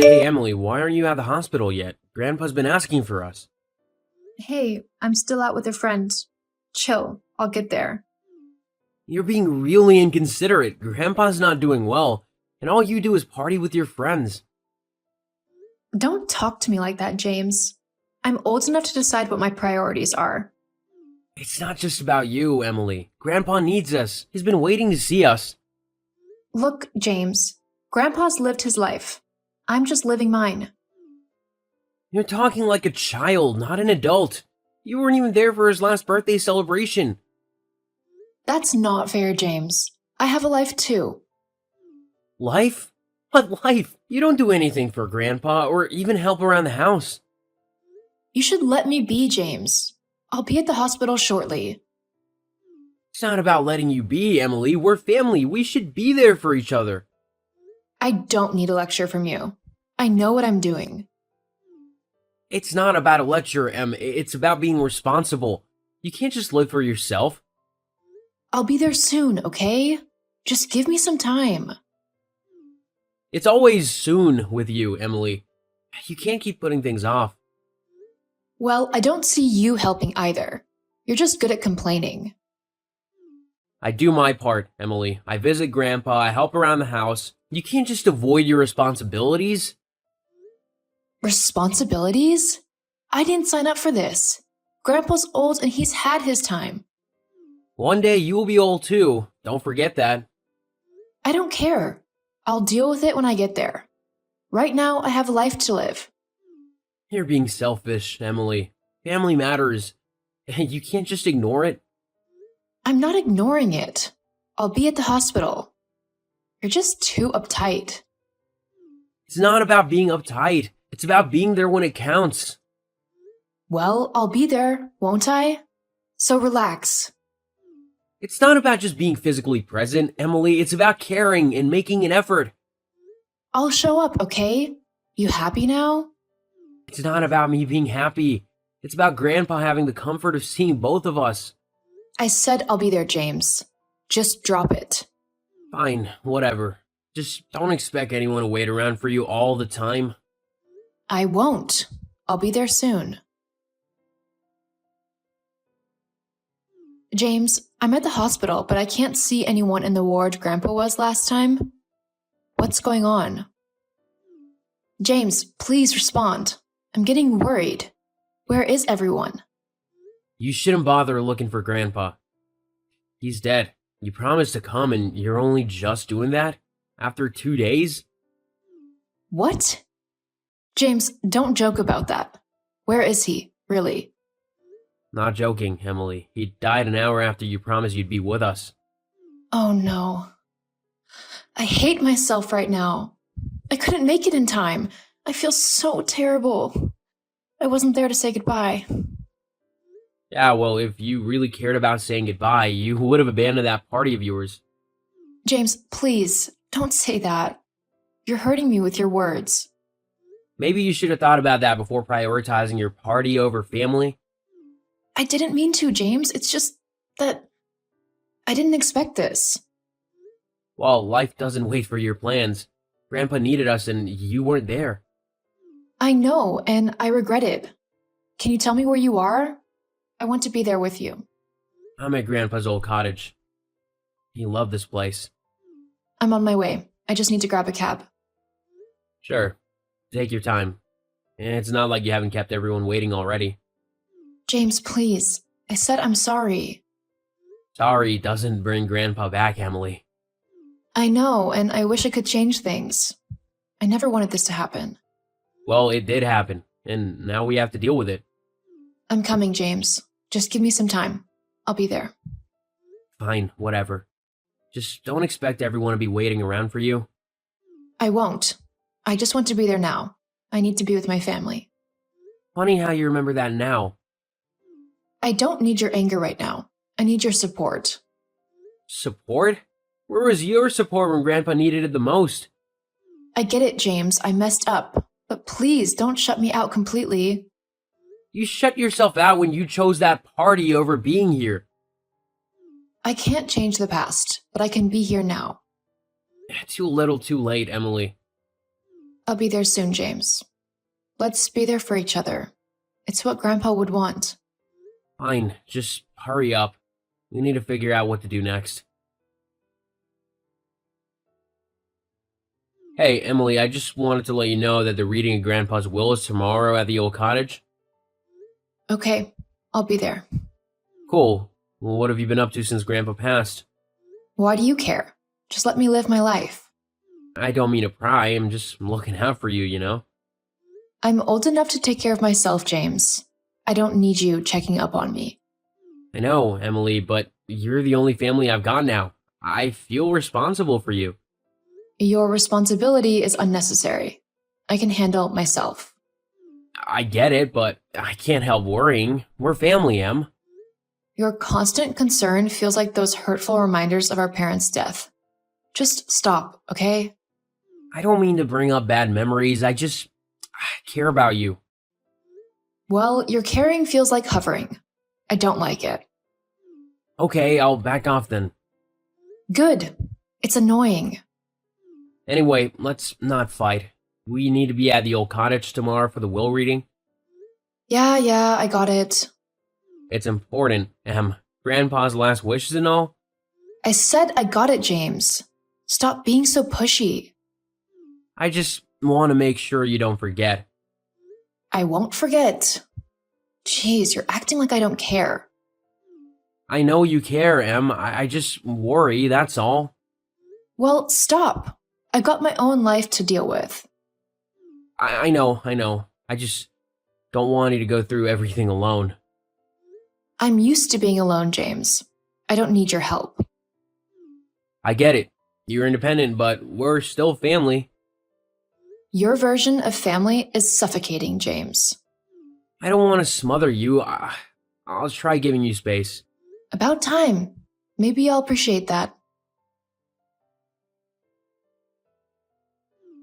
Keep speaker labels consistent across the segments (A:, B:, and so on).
A: Hey, Emily, why aren't you at the hospital yet? Grandpa's been asking for us.
B: Hey, I'm still out with a friend. Chill, I'll get there.
A: You're being really inconsiderate. Grandpa's not doing well, and all you do is party with your friends.
B: Don't talk to me like that, James. I'm old enough to decide what my priorities are.
A: It's not just about you, Emily. Grandpa needs us. He's been waiting to see us.
B: Look, James, Grandpa's lived his life. I'm just living mine.
A: You're talking like a child, not an adult. You weren't even there for his last birthday celebration.
B: That's not fair, James. I have a life too.
A: Life? What life? You don't do anything for Grandpa or even help around the house.
B: You should let me be, James. I'll be at the hospital shortly.
A: It's not about letting you be, Emily. We're family. We should be there for each other.
B: I don't need a lecture from you. I know what I'm doing.
A: It's not about a lecture, Em. It's about being responsible. You can't just live for yourself.
B: I'll be there soon, okay? Just give me some time.
A: It's always soon with you, Emily. You can't keep putting things off.
B: Well, I don't see you helping either. You're just good at complaining.
A: I do my part, Emily. I visit Grandpa, I help around the house. You can't just avoid your responsibilities.
B: Responsibilities? I didn't sign up for this. Grandpa's old and he's had his time.
A: One day you will be old too. Don't forget that.
B: I don't care. I'll deal with it when I get there. Right now, I have a life to live.
A: You're being selfish, Emily. Family matters. You can't just ignore it.
B: I'm not ignoring it. I'll be at the hospital. You're just too uptight.
A: It's not about being uptight. It's about being there when it counts.
B: Well, I'll be there, won't I? So relax.
A: It's not about just being physically present, Emily. It's about caring and making an effort.
B: I'll show up, okay? You happy now?
A: It's not about me being happy. It's about Grandpa having the comfort of seeing both of us.
B: I said I'll be there, James. Just drop it.
A: Fine, whatever. Just don't expect anyone to wait around for you all the time.
B: I won't. I'll be there soon. James, I'm at the hospital, but I can't see anyone in the ward Grandpa was last time. What's going on? James, please respond. I'm getting worried. Where is everyone?
A: You shouldn't bother looking for Grandpa. He's dead. You promised to come and you're only just doing that? After 2 days?
B: What? James, don't joke about that. Where is he, really?
A: Not joking, Emily. He died an hour after you promised you'd be with us.
B: Oh no. I hate myself right now. I couldn't make it in time. I feel so terrible. I wasn't there to say goodbye.
A: Yeah, well, if you really cared about saying goodbye, you would have abandoned that party of yours.
B: James, please, don't say that. You're hurting me with your words.
A: Maybe you should have thought about that before prioritizing your party over family.
B: I didn't mean to, James. It's just that I didn't expect this.
A: Well, life doesn't wait for your plans. Grandpa needed us and you weren't there.
B: I know, and I regret it. Can you tell me where you are? I want to be there with you.
A: I'm at Grandpa's old cottage. He loved this place.
B: I'm on my way. I just need to grab a cab.
A: Sure, take your time. It's not like you haven't kept everyone waiting already.
B: James, please. I said I'm sorry.
A: Sorry doesn't bring Grandpa back, Emily.
B: I know, and I wish I could change things. I never wanted this to happen.
A: Well, it did happen, and now we have to deal with it.
B: I'm coming, James. Just give me some time. I'll be there.
A: Fine, whatever. Just don't expect everyone to be waiting around for you.
B: I won't. I just want to be there now. I need to be with my family.
A: Funny how you remember that now.
B: I don't need your anger right now. I need your support.
A: Support? Where was your support when Grandpa needed it the most?
B: I get it, James. I messed up. But please don't shut me out completely.
A: You shut yourself out when you chose that party over being here.
B: I can't change the past, but I can be here now.
A: Too little too late, Emily.
B: I'll be there soon, James. Let's be there for each other. It's what Grandpa would want.
A: Fine, just hurry up. We need to figure out what to do next. Hey, Emily, I just wanted to let you know that the reading of Grandpa's will is tomorrow at the old cottage.
B: Okay, I'll be there.
A: Cool. Well, what have you been up to since Grandpa passed?
B: Why do you care? Just let me live my life.
A: I don't mean to pry, I'm just looking out for you, you know?
B: I'm old enough to take care of myself, James. I don't need you checking up on me.
A: I know, Emily, but you're the only family I've got now. I feel responsible for you.
B: Your responsibility is unnecessary. I can handle myself.
A: I get it, but I can't help worrying. We're family, Em.
B: Your constant concern feels like those hurtful reminders of our parents' death. Just stop, okay?
A: I don't mean to bring up bad memories, I care about you.
B: Well, your caring feels like hovering. I don't like it.
A: Okay, I'll back off then.
B: Good. It's annoying.
A: Anyway, let's not fight. We need to be at the old cottage tomorrow for the will reading.
B: Yeah, I got it.
A: It's important, Em. Grandpa's last wishes and all.
B: I said I got it, James. Stop being so pushy.
A: I just want to make sure you don't forget.
B: I won't forget. Jeez, you're acting like I don't care.
A: I know you care, Em. I just worry, that's all.
B: Well, stop. I got my own life to deal with.
A: I know. I just don't want you to go through everything alone.
B: I'm used to being alone, James. I don't need your help.
A: I get it. You're independent, but we're still family.
B: Your version of family is suffocating, James.
A: I don't want to smother you. I'll try giving you space.
B: About time. Maybe I'll appreciate that.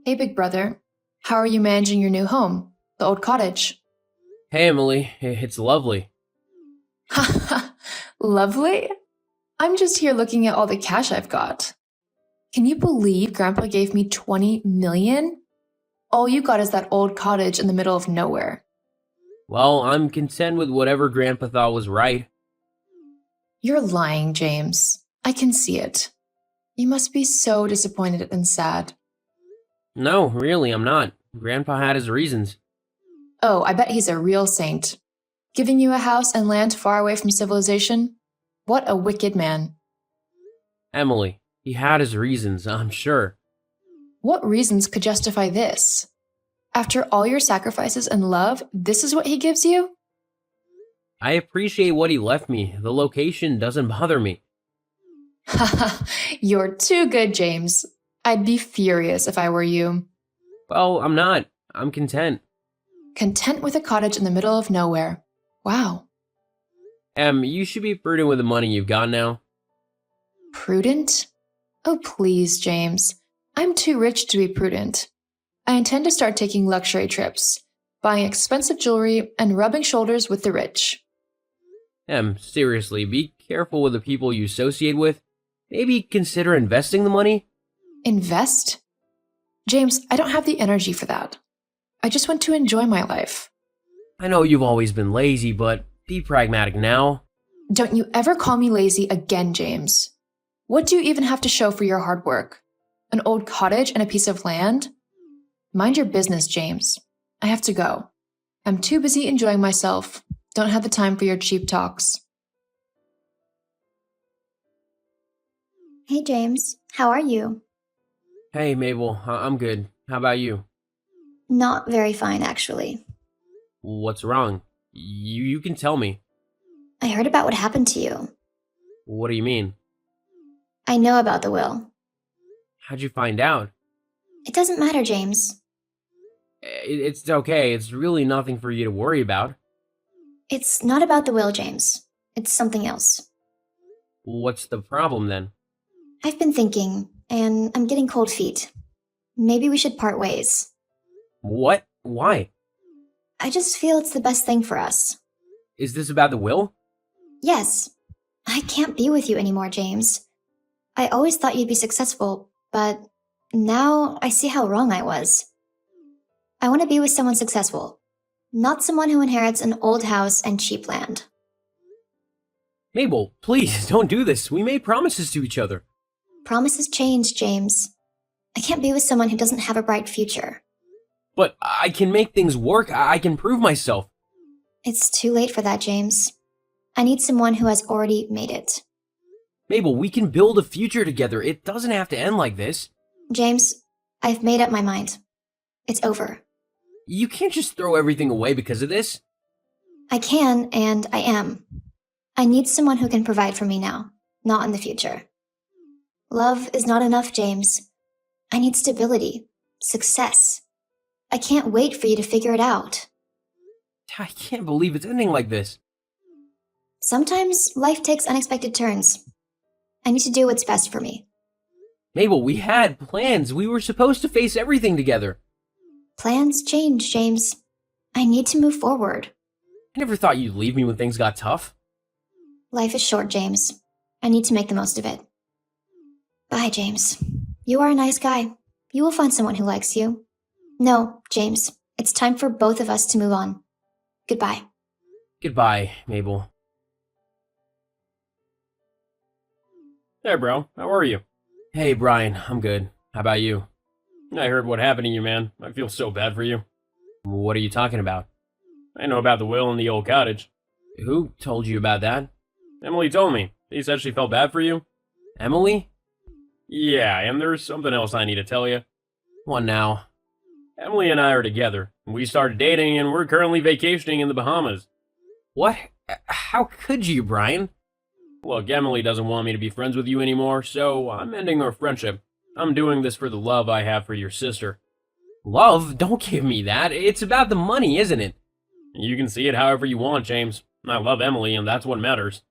B: Hey, big brother. How are you managing your new home, the old cottage?
A: Hey, Emily. It's lovely.
B: Haha, lovely? I'm just here looking at all the cash I've got. Can you believe Grandpa gave me 20 million? All you got is that old cottage in the middle of nowhere.
A: Well, I'm content with whatever Grandpa thought was right.
B: You're lying, James. I can see it. You must be so disappointed and sad.
A: No, really, I'm not. Grandpa had his reasons.
B: Oh, I bet he's a real saint. Giving you a house and land far away from civilization? What a wicked man.
A: Emily, he had his reasons, I'm sure.
B: What reasons could justify this? After all your sacrifices and love, this is what he gives you?
A: I appreciate what he left me. The location doesn't bother me.
B: Haha, you're too good, James. I'd be furious if I were you.
A: Well, I'm not. I'm content.
B: Content with a cottage in the middle of nowhere. Wow.
A: Em, you should be prudent with the money you've got now.
B: Prudent? Oh, please, James. I'm too rich to be prudent. I intend to start taking luxury trips, buying expensive jewelry, and rubbing shoulders with the rich.
A: Em, seriously, be careful with the people you associate with. Maybe consider investing the money?
B: Invest? James, I don't have the energy for that. I just want to enjoy my life.
A: I know you've always been lazy, but be pragmatic now.
B: Don't you ever call me lazy again, James. What do you even have to show for your hard work? An old cottage and a piece of land? Mind your business, James. I have to go. I'm too busy enjoying myself. Don't have the time for your cheap talks.
C: Hey James, how are you?
A: Hey, Mabel, I'm good. How about you?
C: Not very fine, actually.
A: What's wrong? You can tell me.
C: I heard about what happened to you.
A: What do you mean?
C: I know about the will.
A: How'd you find out?
C: It doesn't matter, James.
A: It's okay. It's really nothing for you to worry about.
C: It's not about the will, James. It's something else.
A: What's the problem then?
C: I've been thinking, and I'm getting cold feet. Maybe we should part ways.
A: What? Why?
C: I just feel it's the best thing for us.
A: Is this about the will?
C: Yes. I can't be with you anymore, James. I always thought you'd be successful, but now I see how wrong I was. I want to be with someone successful, not someone who inherits an old house and cheap land.
A: Mabel, please, don't do this. We made promises to each other.
C: Promises change, James. I can't be with someone who doesn't have a bright future.
A: But I can make things work. I can prove myself.
C: It's too late for that, James. I need someone who has already made it.
A: Mabel, we can build a future together. It doesn't have to end like this.
C: James, I've made up my mind. It's over.
A: You can't just throw everything away because of this.
C: I can, and I am. I need someone who can provide for me now, not in the future. Love is not enough, James. I need stability, success. I can't wait for you to figure it out.
A: I can't believe it's ending like this.
C: Sometimes life takes unexpected turns. I need to do what's best for me.
A: Mabel, we had plans. We were supposed to face everything together.
C: Plans change, James. I need to move forward.
A: I never thought you'd leave me when things got tough.
C: Life is short, James. I need to make the most of it. Bye, James. You are a nice guy. You will find someone who likes you. No, James. It's time for both of us to move on. Goodbye.
A: Goodbye, Mabel.
D: Hey, bro. How are you?
A: Hey, Brian. I'm good. How about you?
D: I heard what happened to you, man. I feel so bad for you.
A: What are you talking about?
D: I know about the will in the old cottage.
A: Who told you about that?
D: Emily told me. She said she felt bad for you.
A: Emily?
D: Yeah, and there's something else I need to tell you.
A: What now?
D: Emily and I are together. We started dating, and we're currently vacationing in the Bahamas.
A: What? How could you, Brian?
D: Look, Emily doesn't want me to be friends with you anymore, so I'm ending our friendship. I'm doing this for the love I have for your sister.
A: Love? Don't give me that. It's about the money, isn't it?
D: You can see it however you want, James. I love Emily, and that's what matters.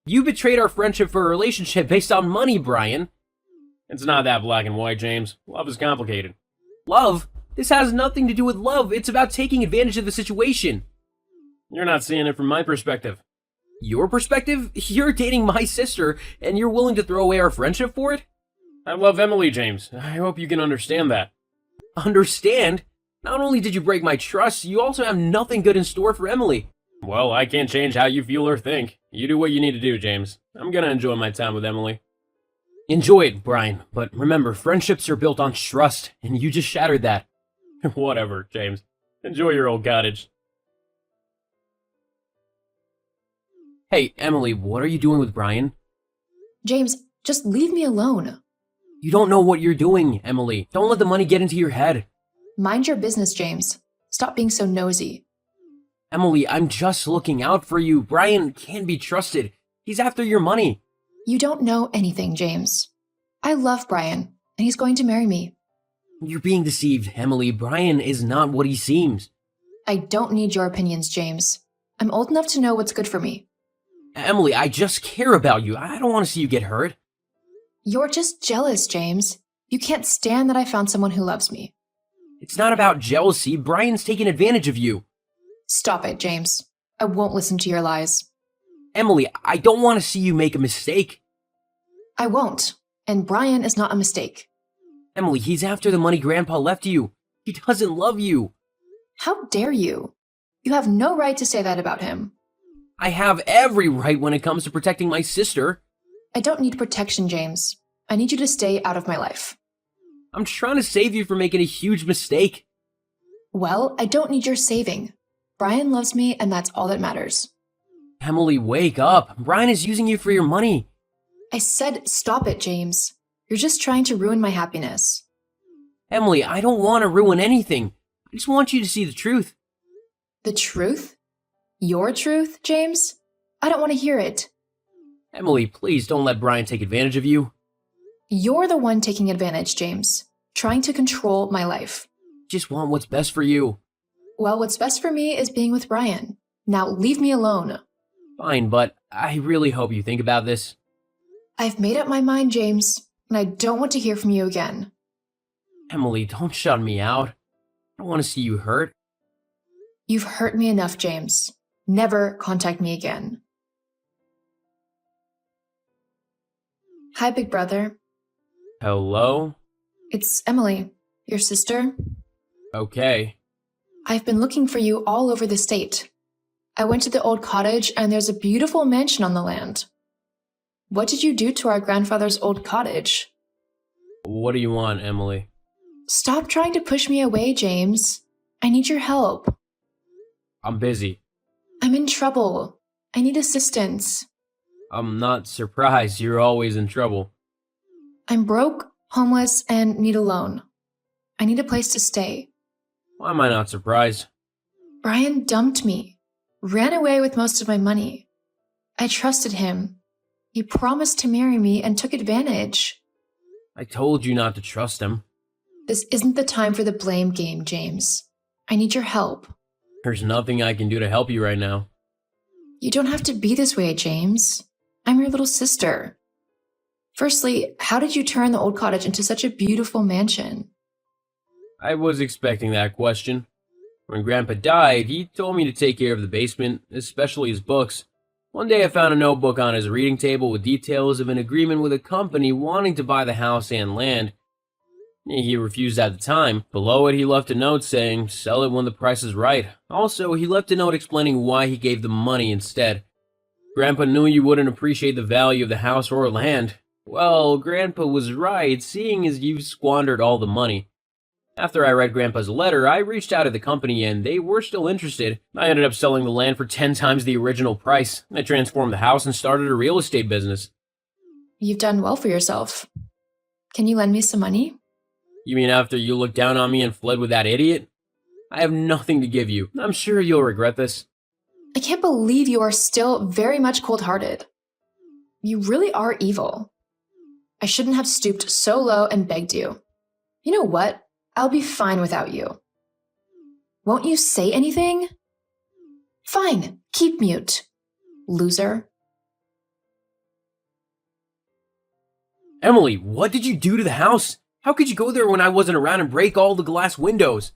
A: You betrayed our friendship for a relationship based on money, Brian.
D: It's not that black and white, James. Love is complicated.
A: Love? This has nothing to do with love. It's about taking advantage of the situation.
D: You're not seeing it from my perspective.
A: Your perspective? You're dating my sister, and you're willing to throw away our friendship for it?
D: I love Emily, James. I hope you can understand that.
A: Understand? Not only did you break my trust, you also have nothing good in store for Emily.
D: Well, I can't change how you feel or think. You do what you need to do, James. I'm gonna enjoy my time with Emily.
A: Enjoy it, Brian, but remember, friendships are built on trust, and you just shattered that.
D: Whatever, James. Enjoy your old cottage.
A: Hey, Emily, what are you doing with Brian?
B: James, just leave me alone.
A: You don't know what you're doing, Emily. Don't let the money get into your head.
B: Mind your business, James. Stop being so nosy.
A: Emily, I'm just looking out for you. Brian can't be trusted. He's after your money.
B: You don't know anything, James. I love Brian, and he's going to marry me.
A: You're being deceived, Emily. Brian is not what he seems.
B: I don't need your opinions, James. I'm old enough to know what's good for me.
A: Emily, I just care about you. I don't want to see you get hurt.
B: You're just jealous, James. You can't stand that I found someone who loves me.
A: It's not about jealousy. Brian's taking advantage of you.
B: Stop it, James. I won't listen to your lies.
A: Emily, I don't want to see you make a mistake.
B: I won't. And Brian is not a mistake.
A: Emily, he's after the money Grandpa left you. He doesn't love you.
B: How dare you? You have no right to say that about him.
A: I have every right when it comes to protecting my sister.
B: I don't need protection, James. I need you to stay out of my life.
A: I'm trying to save you from making a huge mistake.
B: Well, I don't need your saving. Brian loves me, and that's all that matters.
A: Emily, wake up. Brian is using you for your money.
B: I said stop it, James. You're just trying to ruin my happiness.
A: Emily, I don't want to ruin anything. I just want you to see the truth.
B: The truth? Your truth, James? I don't want to hear it.
A: Emily, please don't let Brian take advantage of you.
B: You're the one taking advantage, James. Trying to control my life.
A: Just want what's best for you.
B: Well, what's best for me is being with Brian. Now leave me alone.
A: Fine, but I really hope you think about this.
B: I've made up my mind, James, and I don't want to hear from you again.
A: Emily, don't shut me out. I don't want to see you hurt.
B: You've hurt me enough, James. Never contact me again. Hi, big brother.
A: Hello?
B: It's Emily, your sister.
A: Okay.
B: I've been looking for you all over the state. I went to the old cottage and there's a beautiful mansion on the land. What did you do to our grandfather's old cottage?
A: What do you want, Emily?
B: Stop trying to push me away, James. I need your help.
A: I'm busy.
B: I'm in trouble. I need assistance.
A: I'm not surprised. You're always in trouble.
B: I'm broke, homeless, and need a loan. I need a place to stay.
A: Why am I not surprised?
B: Brian dumped me, ran away with most of my money. I trusted him. He promised to marry me and took advantage.
A: I told you not to trust him.
B: This isn't the time for the blame game, James. I need your help.
A: There's nothing I can do to help you right now.
B: You don't have to be this way, James. I'm your little sister. Firstly, how did you turn the old cottage into such a beautiful mansion?
A: I was expecting that question. When Grandpa died, he told me to take care of the basement, especially his books. One day I found a notebook on his reading table with details of an agreement with a company wanting to buy the house and land. He refused at the time. Below it, he left a note saying, "Sell it when the price is right." Also, he left a note explaining why he gave the money instead. Grandpa knew you wouldn't appreciate the value of the house or land. Well, Grandpa was right, seeing as you've squandered all the money. After I read Grandpa's letter, I reached out to the company and they were still interested. I ended up selling the land for 10 times the original price. I transformed the house and started a real estate business.
B: You've done well for yourself. Can you lend me some money?
A: You mean after you looked down on me and fled with that idiot? I have nothing to give you. I'm sure you'll regret this.
B: I can't believe you are still very much cold-hearted. You really are evil. I shouldn't have stooped so low and begged you. You know what? I'll be fine without you. Won't you say anything? Fine, keep mute, loser.
A: Emily, what did you do to the house? How could you go there when I wasn't around and break all the glass windows?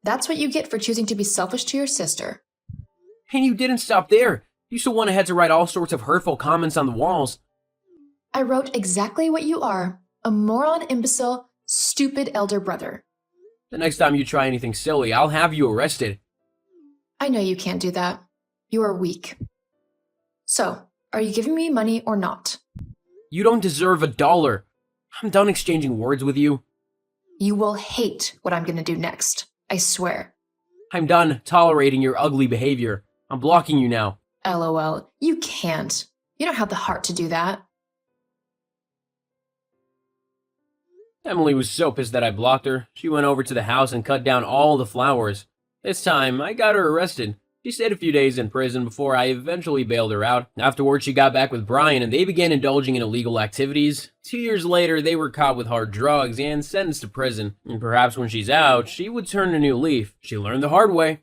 B: That's what you get for choosing to be selfish to your sister.
A: And you didn't stop there. You still went ahead to write all sorts of hurtful comments on the walls.
B: I wrote exactly what you are, a moron, imbecile, stupid elder brother.
A: The next time you try anything silly, I'll have you arrested.
B: I know you can't do that. You are weak. So, are you giving me money or not?
A: You don't deserve $1. I'm done exchanging words with you.
B: You will hate what I'm going to do next. I swear.
A: I'm done tolerating your ugly behavior. I'm blocking you now.
B: LOL. You can't. You don't have the heart to do that.
A: Emily was so pissed that I blocked her. She went over to the house and cut down all the flowers. This time, I got her arrested. She stayed a few days in prison before I eventually bailed her out. Afterwards, she got back with Brian and they began indulging in illegal activities. 2 years later, they were caught with hard drugs and sentenced to prison. And perhaps when she's out, she would turn a new leaf. She learned the hard way.